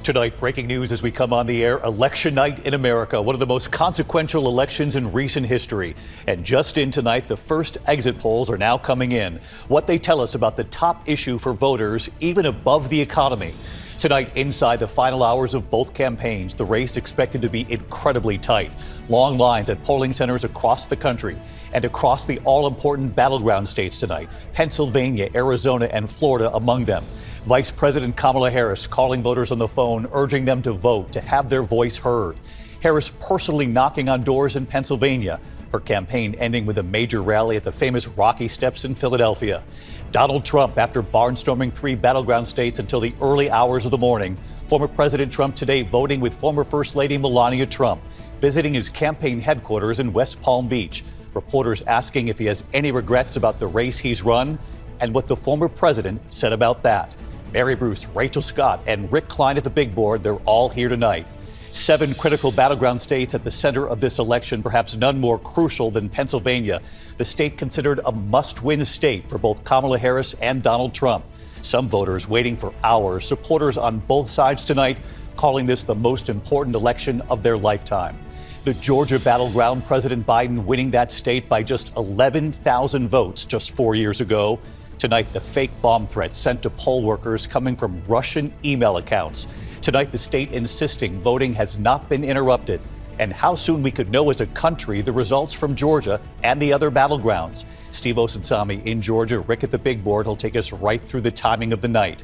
Tonight, breaking news as we come on the air. Election night in America, one of the most consequential elections in recent history. And just in tonight, the first exit polls are now coming in. What they tell us about the top issue for voters, even above the economy. Tonight, inside the final hours of both campaigns, the race expected to be incredibly tight. Long lines at polling centers across the country and across the all-important battleground states tonight. Pennsylvania, Arizona, and Florida among them. Vice President Kamala Harris calling voters on the phone, urging them to vote, to have their voice heard. Harris personally knocking on doors in Pennsylvania. Her campaign ending with a major rally at the famous Rocky Steps in Philadelphia. Donald Trump, after barnstorming 3 battleground states until the early hours of the morning. Former President Trump today voting with former First Lady Melania Trump, visiting his campaign headquarters in West Palm Beach. Reporters asking if he has any regrets about the race he's run and what the former president said about that. Mary Bruce, Rachel Scott, and Rick Klein at the big board, they're all here tonight. 7 critical battleground states at the center of this election, perhaps none more crucial than Pennsylvania, the state considered a must-win state for both Kamala Harris and Donald Trump. Some voters waiting for hours, supporters on both sides tonight calling this the most important election of their lifetime. The Georgia battleground, President Biden winning that state by just 11,000 votes just 4 years ago. Tonight, the fake bomb threats sent to poll workers coming from Russian email accounts. Tonight, the state insisting voting has not been interrupted. And how soon we could know as a country the results from Georgia and the other battlegrounds. Steve Osunsami in Georgia, Rick at the big board. He'll take us right through the timing of the night.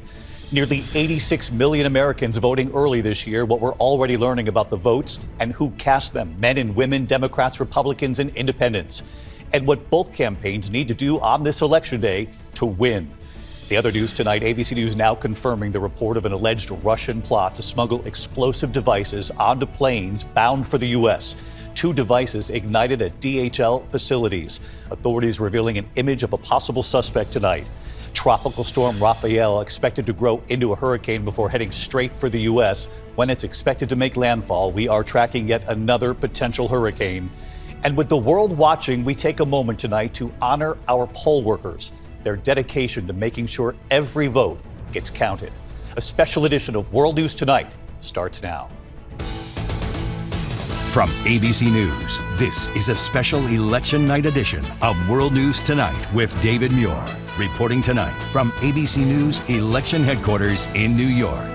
Nearly 86 million Americans voting early this year. What we're already learning about the votes and who cast them. Men and women, Democrats, Republicans, and independents. And what both campaigns need to do on this election day to win. The other news tonight, ABC News now confirming the report of an alleged Russian plot to smuggle explosive devices onto planes bound for the U.S. 2 devices ignited at DHL facilities. Authorities revealing an image of a possible suspect tonight. Tropical storm Rafael expected to grow into a hurricane before heading straight for the U.S. When it's expected to make landfall, we are tracking yet another potential hurricane. And with the world watching, we take a moment tonight to honor our poll workers, their dedication to making sure every vote gets counted. A special edition of World News Tonight starts now. From ABC News, this is a special election night edition of World News Tonight with David Muir. Reporting tonight from ABC News Election Headquarters in New York.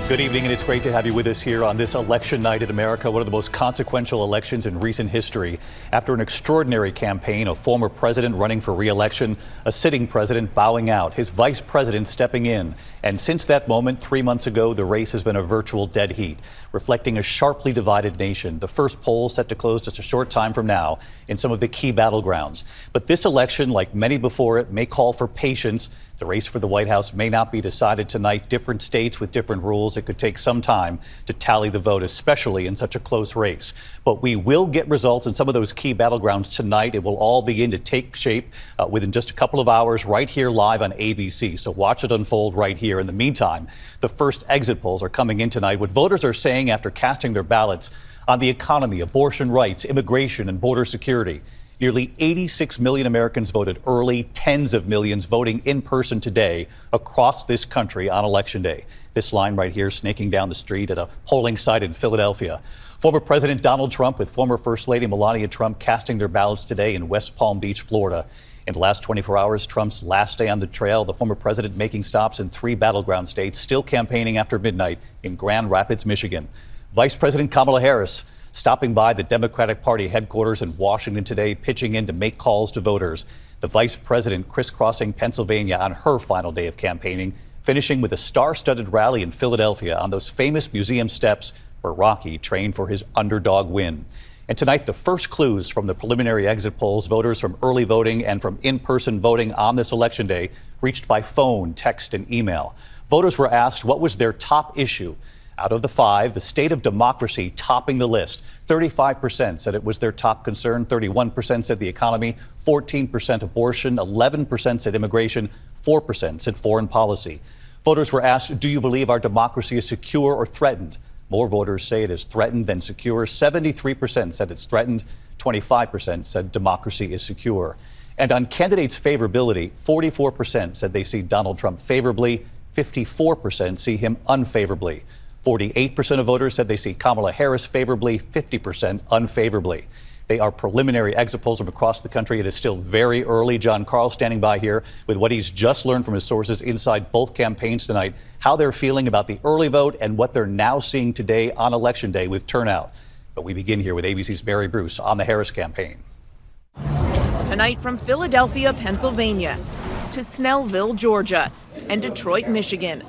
Good evening, and it's great to have you with us here on this election night in America, one of the most consequential elections in recent history. After an extraordinary campaign, a former president running for re-election, a sitting president bowing out, his vice president stepping in. And since that moment, 3 months ago, the race has been a virtual dead heat, reflecting a sharply divided nation. The first poll set to close just a short time from now in some of the key battlegrounds. But this election, like many before it, may call for patience. The race for the White House may not be decided tonight. Different states with different rules. It could take some time to tally the vote, especially in such a close race. But we will get results in some of those key battlegrounds tonight. It will all begin to take shape within just a couple of hours right here live on ABC. So watch it unfold right here. In the meantime, the first exit polls are coming in tonight. What voters are saying after casting their ballots on the economy, abortion rights, immigration, and border security. Nearly 86 million Americans voted early, tens of millions voting in person today across this country on Election Day. This line right here snaking down the street at a polling site in Philadelphia. Former President Donald Trump with former First Lady Melania Trump casting their ballots today in West Palm Beach, Florida. In the last 24 hours, Trump's last day on the trail, the former president making stops in 3 battleground states, still campaigning after midnight in Grand Rapids, Michigan. Vice President Kamala Harris stopping by the Democratic Party headquarters in Washington today, pitching in to make calls to voters. The vice president crisscrossing Pennsylvania on her final day of campaigning, finishing with a star-studded rally in Philadelphia on those famous museum steps where Rocky trained for his underdog win. And tonight, the first clues from the preliminary exit polls, voters from early voting and from in-person voting on this election day reached by phone, text, and email. Voters were asked what was their top issue. Out of the 5, the state of democracy topping the list. 35% said it was their top concern. 31% said the economy. 14% abortion. 11% said immigration. 4% said foreign policy. Voters were asked, do you believe our democracy is secure or threatened? More voters say it is threatened than secure. 73% said it's threatened. 25% said democracy is secure. And on candidates' favorability, 44% said they see Donald Trump favorably. 54% see him unfavorably. 48% of voters said they see Kamala Harris favorably, 50% unfavorably. They are preliminary exit polls from across the country. It is still very early. John Carl standing by here with what he's just learned from his sources inside both campaigns tonight, how they're feeling about the early vote and what they're now seeing today on Election Day with turnout. But we begin here with ABC's Mary Bruce on the Harris campaign. Tonight from Philadelphia, Pennsylvania, to Snellville, Georgia, and Detroit, Michigan.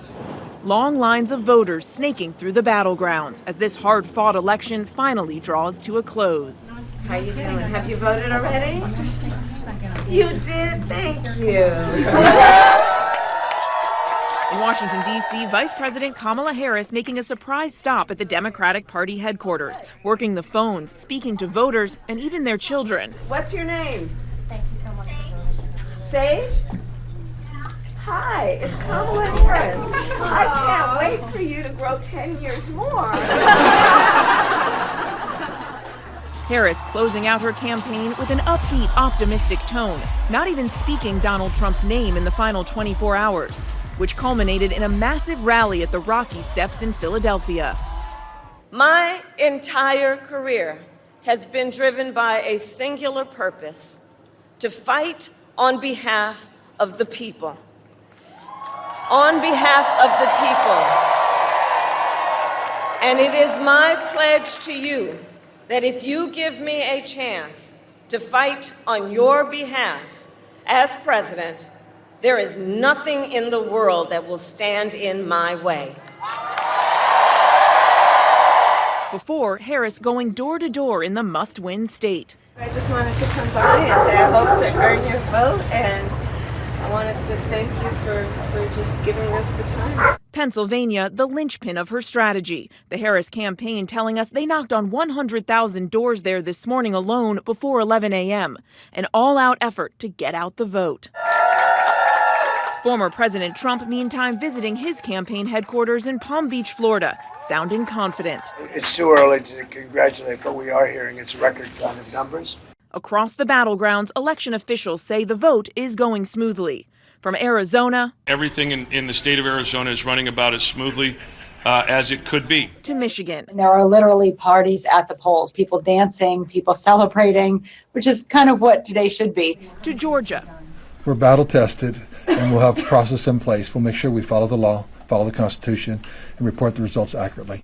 Long lines of voters snaking through the battlegrounds as this hard-fought election finally draws to a close. How you doing? Have you voted already? You did? Thank you. In Washington, D.C., Vice President Kamala Harris making a surprise stop at the Democratic Party headquarters, working the phones, speaking to voters, and even their children. What's your name? Thank you so much. Sage? Hi, it's Kamala Harris. I can't wait for you to grow 10 years more. Harris closing out her campaign with an upbeat, optimistic tone, not even speaking Donald Trump's name in the final 24 hours, which culminated in a massive rally at the Rocky Steps in Philadelphia. My entire career has been driven by a singular purpose: to fight on behalf of the people. On behalf of the people. And it is my pledge to you that if you give me a chance to fight on your behalf as president, there is nothing in the world that will stand in my way. Before, Harris going door to door in the must-win state. I just wanted to come by and say I hope to earn your vote, and I want to just thank you for just giving us the time. Pennsylvania, the linchpin of her strategy. The Harris campaign telling us they knocked on 100,000 doors there this morning alone before 11 a.m. An all-out effort to get out the vote. Former President Trump, meantime, visiting his campaign headquarters in Palm Beach, Florida, sounding confident. It's too early to congratulate, but we are hearing it's record kind of numbers. Across the battlegrounds, election officials say the vote is going smoothly. From Arizona, everything in the state of Arizona is running about as smoothly as it could be. To Michigan. There are literally parties at the polls, people dancing, people celebrating, which is kind of what today should be. To Georgia. We're battle tested, and we'll have a process in place. We'll make sure we follow the law, follow the Constitution, and report the results accurately.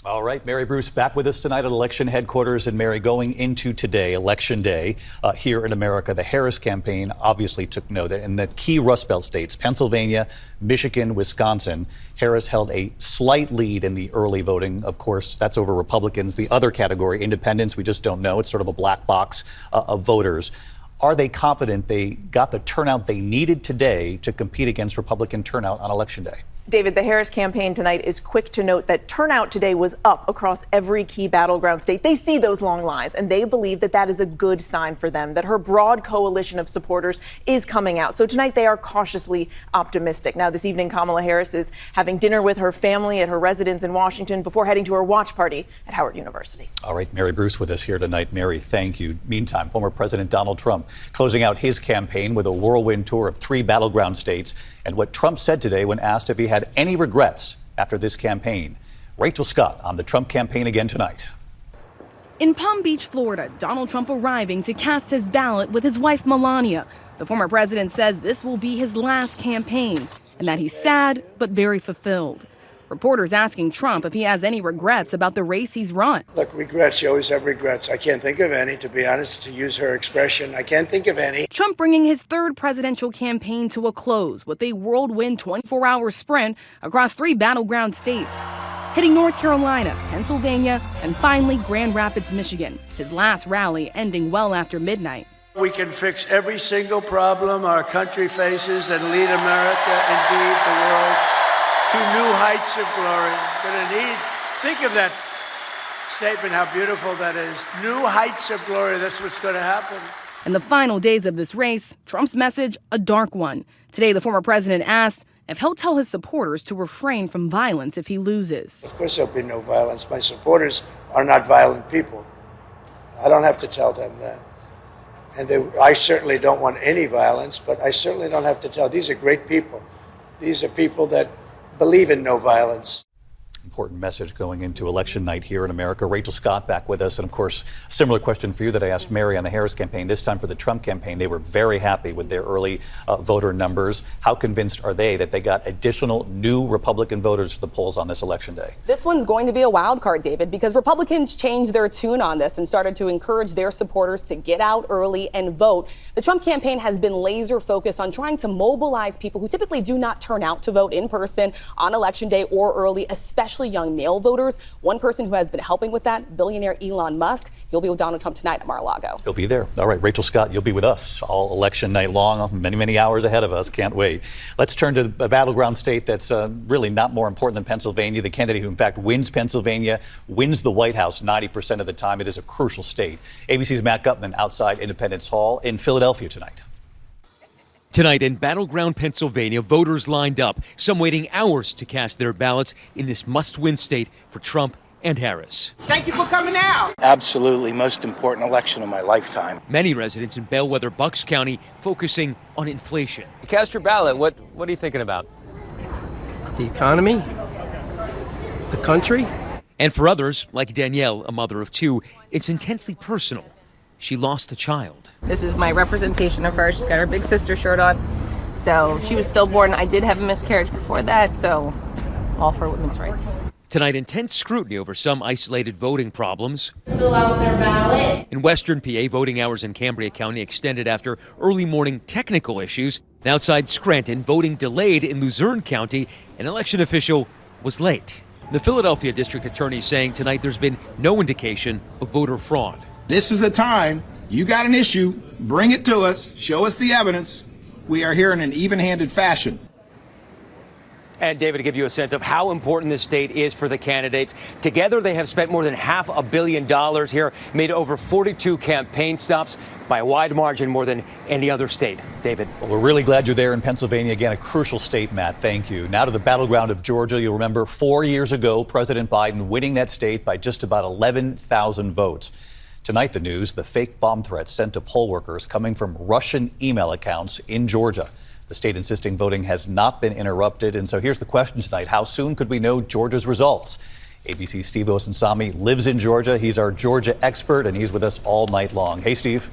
All right, Mary Bruce back with us tonight at election headquarters. And Mary, going into today, Election Day, here in America, the Harris campaign obviously took note. In the key Rust Belt states, Pennsylvania, Michigan, Wisconsin, Harris held a slight lead in the early voting. Of course, that's over Republicans. The other category, independents, we just don't know. It's sort of a black box of voters. Are they confident they got the turnout they needed today to compete against Republican turnout on Election Day? David, the Harris campaign tonight is quick to note that turnout today was up across every key battleground state. They see those long lines, and they believe that that is a good sign for them, that her broad coalition of supporters is coming out. So tonight they are cautiously optimistic. Now, this evening, Kamala Harris is having dinner with her family at her residence in Washington before heading to her watch party at Howard University. All right, Mary Bruce with us here tonight. Mary, thank you. Meantime, former President Donald Trump closing out his campaign with a whirlwind tour of 3 battleground states, and what Trump said today when asked if he had any regrets after this campaign. Rachel Scott on the Trump campaign again tonight. In Palm Beach, Florida, Donald Trump arriving to cast his ballot with his wife Melania. The former president says this will be his last campaign and that he's sad but very fulfilled. Reporters asking Trump if he has any regrets about the race he's run. Look, regrets, you always have regrets. I can't think of any, to be honest, to use her expression. I can't think of any. Trump bringing his third presidential campaign to a close with a whirlwind 24-hour sprint across 3 battleground states, hitting North Carolina, Pennsylvania, and finally Grand Rapids, Michigan. His last rally ending well after midnight. We can fix every single problem our country faces and lead America, indeed the world, to new heights of glory. Think of that statement, how beautiful that is. New heights of glory, that's what's going to happen. In the final days of this race, Trump's message, a dark one. Today, the former president asked if he'll tell his supporters to refrain from violence if he loses. Of course there'll be no violence. My supporters are not violent people. I don't have to tell them that. And I certainly don't want any violence, but I certainly don't have to tell. These are great people. These are people that believe in no violence. Important message going into election night here in America. Rachel Scott back with us. And of course, similar question for you that I asked Mary on the Harris campaign. This time for the Trump campaign, they were very happy with their early voter numbers. How convinced are they that they got additional new Republican voters to the polls on this election day? This one's going to be a wild card, David, because Republicans changed their tune on this and started to encourage their supporters to get out early and vote. The Trump campaign has been laser focused on trying to mobilize people who typically do not turn out to vote in person on election day or early, especially young male voters. One person who has been helping with that, billionaire Elon Musk. He'll be with Donald Trump tonight at Mar-a-Lago. He'll be there. All right, Rachel Scott, you'll be with us all election night long, many hours ahead of us. Can't wait. Let's turn to a battleground state that's really not more important than Pennsylvania. The candidate who, in fact, wins Pennsylvania, wins the White House 90% of the time. It is a crucial state. ABC's Matt Gutman outside Independence Hall in Philadelphia tonight. Tonight in battleground Pennsylvania, voters lined up, some waiting hours to cast their ballots in this must-win state for Trump and Harris. Thank you for coming out. Absolutely most important election of my lifetime. Many residents in bellwether Bucks County focusing on inflation. Cast your ballot. What are you thinking about? The economy, the country. And for others, like Danielle, a mother of two, it's intensely personal. She lost a child. This is my representation of her. She's got her big sister shirt on. So she was stillborn. I did have a miscarriage before that, so all for women's rights. Tonight, intense scrutiny over some isolated voting problems. Fill out their ballot. In Western PA, voting hours in Cambria County extended after early morning technical issues. And outside Scranton, voting delayed in Luzerne County. An election official was late. The Philadelphia district attorney saying tonight there's been no indication of voter fraud. This is the time. You got an issue, bring it to us, show us the evidence. We are here in an even-handed fashion. And David, to give you a sense of how important this state is for the candidates, together they have spent more than $500 million here, made over 42 campaign stops, by a wide margin more than any other state. David. Well, we're really glad you're there in Pennsylvania. Again, a crucial state, Matt. Thank you. Now to the battleground of Georgia. You'll remember 4 years ago, President Biden winning that state by just about 11,000 votes. Tonight, the news, the fake bomb threats sent to poll workers coming from Russian email accounts in Georgia. The state insisting voting has not been interrupted. And so here's the question tonight. How soon could we know Georgia's results? ABC's Steve Osunsami lives in Georgia. He's our Georgia expert, and he's with us all night long. Hey, Steve.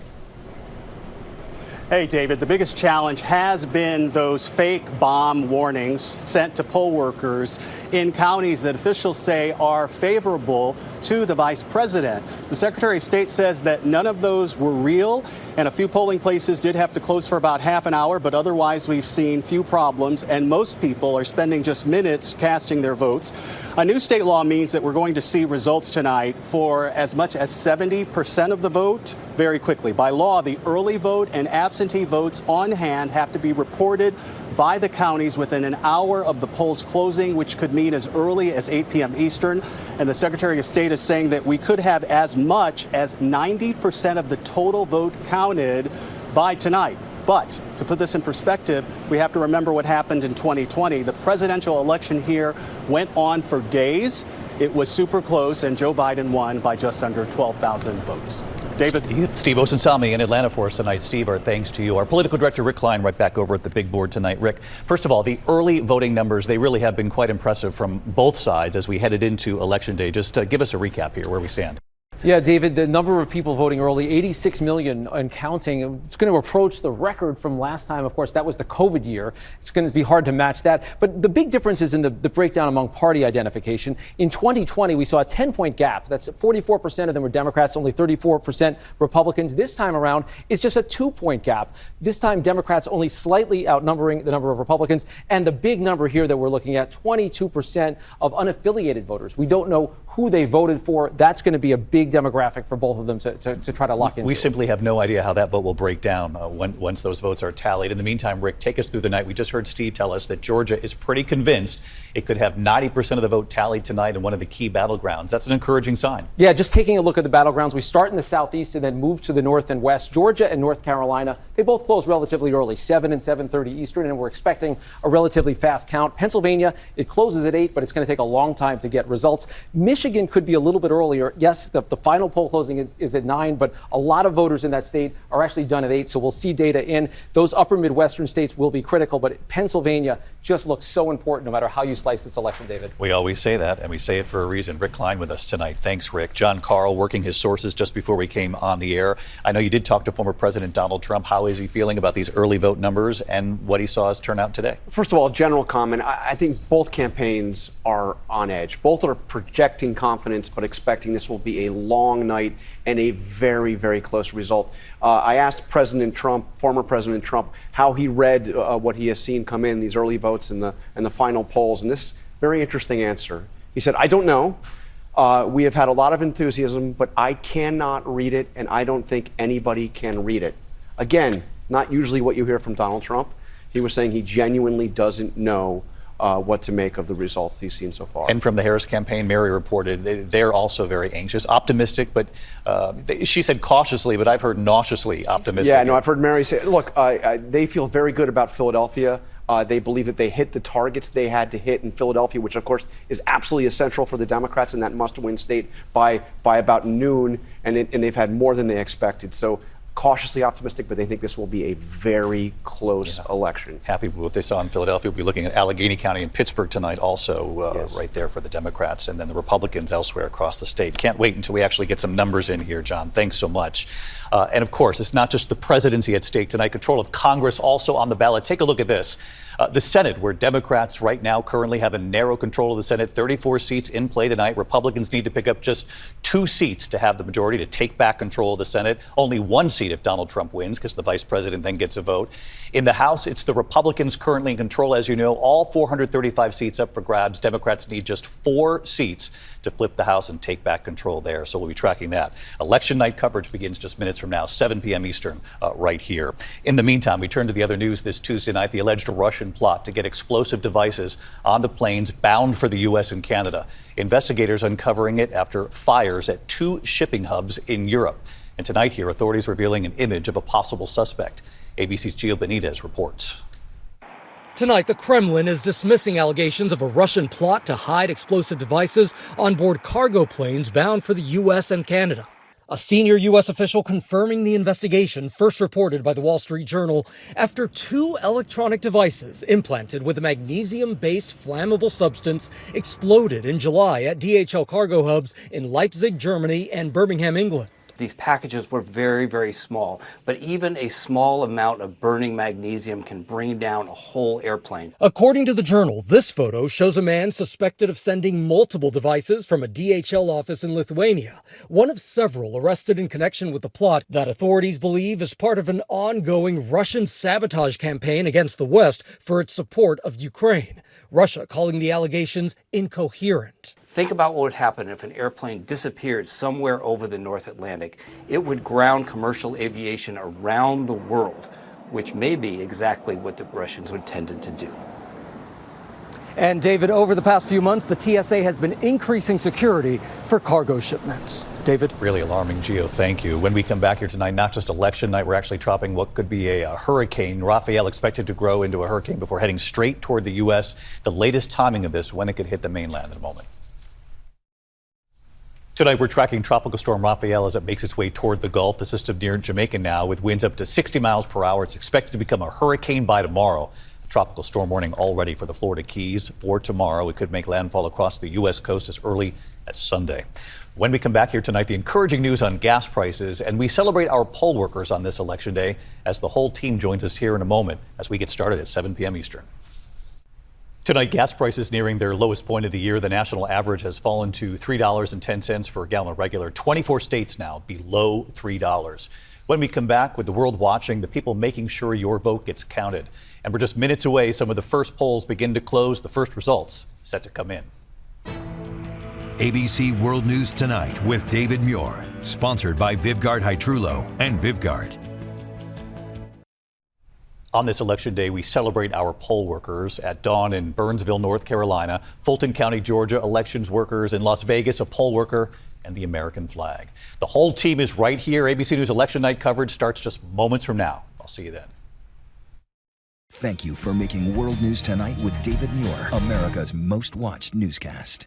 Hey, David, the biggest challenge has been those fake bomb warnings sent to poll workers in counties that officials say are favorable to the vice president. The Secretary of State says that none of those were real, and a few polling places did have to close for about half an hour, but otherwise we've seen few problems, and most people are spending just minutes casting their votes. A new state law means that we're going to see results tonight for as much as 70% of the vote very quickly. By law, the early vote and absentee votes on hand have to be reported by the counties within an hour of the polls closing, which could mean as early as 8 p.m. Eastern. And the Secretary of State is saying that we could have as much as 90% of the total vote counted by tonight. But to put this in perspective, we have to remember what happened in 2020. The presidential election here went on for days. It was super close, and Joe Biden won by just under 12,000 votes. David. Steve Osunsami in Atlanta for us tonight. Steve, our thanks to you. Our political director, Rick Klein, right back over at the big board tonight. Rick, first of all, the early voting numbers, they really have been quite impressive from both sides as we headed into Election Day. Just give us a recap here where we stand. Yeah, David, the number of people voting early, 86 million and counting. It's going to approach the record from last time. Of course, that was the COVID year. It's going to be hard to match that. But the big difference is in the breakdown among party identification. In 2020, we saw a 10-point gap. That's 44% of them were Democrats, only 34% Republicans. This time around, it's just a 2-point gap. This time, Democrats only slightly outnumbering the number of Republicans. And the big number here that we're looking at, 22% of unaffiliated voters. We don't know who they voted for. That's going to be a big demographic for both of them to try to lock into. We simply have no idea how that vote will break down once those votes are tallied. In the meantime, Rick, take us through the night. We just heard Steve tell us that Georgia is pretty convinced it could have 90% of the vote tallied tonight in one of the key battlegrounds. That's an encouraging sign. Yeah, just taking a look at the battlegrounds, we start in the southeast and then move to the north and west. Georgia and North Carolina, they both close relatively early, 7 and 7:30 Eastern, and we're expecting a relatively fast count. Pennsylvania, it closes at 8, but it's going to take a long time to get results. Michigan could be a little bit earlier. Yes, the final poll closing is at 9, but a lot of voters in that state are actually done at 8, so we'll see data in. Those upper Midwestern states will be critical, but Pennsylvania, just looks so important no matter how you slice this election, David. We always say that, and we say it for a reason. Rick Klein with us tonight. Thanks, Rick. John Carl working his sources just before we came on the air. I know you did talk to former President Donald Trump. How is he feeling about these early vote numbers and what he saw as turnout today? First of all, general comment. I think both campaigns are on edge. Both are projecting confidence, but expecting this will be a long night and a very, very close result. I asked President Trump, former President Trump, how he read what he has seen come in these early votes and the final polls, and this very interesting answer. He said, "I don't know. We have had a lot of enthusiasm, but I cannot read it, and I don't think anybody can read it." Again, not usually what you hear from Donald Trump. He was saying he genuinely doesn't know what to make of the results he's seen so far. And from the Harris campaign, Mary reported they're also very anxious, optimistic, but she said cautiously, but I've heard nauseously optimistic. Yeah, no, I've heard Mary say, look, they feel very good about Philadelphia. They believe that they hit the targets they had to hit in Philadelphia, which of course is absolutely essential for the Democrats in that must-win state by about noon, and they've had more than they expected. So cautiously optimistic, but they think this will be a very close election. Happy with what they saw in Philadelphia. We'll be looking at Allegheny County and Pittsburgh tonight also, yes, right there for the Democrats, and then the Republicans elsewhere across the state. Can't wait until we actually get some numbers in here, John. Thanks so much. And of course, it's not just the presidency at stake tonight. Control of Congress also on the ballot. Take a look at this. The Senate, where Democrats right now currently have a narrow control of the Senate, 34 seats in play tonight. Republicans need to pick up just 2 seats to have the majority to take back control of the Senate. Only 1 seat if Donald Trump wins, because the vice president then gets a vote. In the House, it's the Republicans currently in control, as you know. All 435 seats up for grabs. Democrats need just 4 seats to flip the House and take back control there. So we'll be tracking that. Election night coverage begins just minutes from now, 7 p.m. Eastern, right here. In the meantime, we turn to the other news this Tuesday night, the alleged Russian plot to get explosive devices onto planes bound for the U.S. and Canada. Investigators uncovering it after fires at 2 shipping hubs in Europe. And tonight here, authorities revealing an image of a possible suspect. ABC's Gio Benitez reports. Tonight, the Kremlin is dismissing allegations of a Russian plot to hide explosive devices on board cargo planes bound for the U.S. and Canada. A senior U.S. official confirming the investigation, first reported by the Wall Street Journal, after 2 electronic devices implanted with a magnesium-based flammable substance exploded in July at DHL cargo hubs in Leipzig, Germany, and Birmingham, England. These packages were very, very small, but even a small amount of burning magnesium can bring down a whole airplane. According to the Journal, this photo shows a man suspected of sending multiple devices from a DHL office in Lithuania, one of several arrested in connection with the plot that authorities believe is part of an ongoing Russian sabotage campaign against the West for its support of Ukraine. Russia calling the allegations incoherent. Think about what would happen if an airplane disappeared somewhere over the North Atlantic. It would ground commercial aviation around the world, which may be exactly what the Russians intended to do. And David, over the past few months, the TSA has been increasing security for cargo shipments. David? Really alarming, Gio. Thank you. When we come back here tonight, not just election night, we're actually dropping what could be a hurricane. Rafael expected to grow into a hurricane before heading straight toward the U.S. The latest timing of this, when it could hit the mainland in a moment. Tonight, we're tracking Tropical Storm Rafael as it makes its way toward the Gulf. The system near Jamaica now with winds up to 60 miles per hour. It's expected to become a hurricane by tomorrow. The tropical storm warning already for the Florida Keys for tomorrow. It could make landfall across the U.S. coast as early as Sunday. When we come back here tonight, the encouraging news on gas prices, and we celebrate our poll workers on this election day as the whole team joins us here in a moment as we get started at 7 p.m. Eastern. Tonight, gas prices nearing their lowest point of the year. The national average has fallen to $3.10 for a gallon of regular. 24 states now below $3. When we come back, with the world watching, the people making sure your vote gets counted. And we're just minutes away. Some of the first polls begin to close. The first results set to come in. ABC World News Tonight with David Muir. Sponsored by Vivgard Hytrulo and Vivgard. On this election day, we celebrate our poll workers. At dawn in Burnsville, North Carolina, Fulton County, Georgia, elections workers. In Las Vegas, a poll worker and the American flag. The whole team is right here. ABC News election night coverage starts just moments from now. I'll see you then. Thank you for making World News Tonight with David Muir, America's most watched newscast.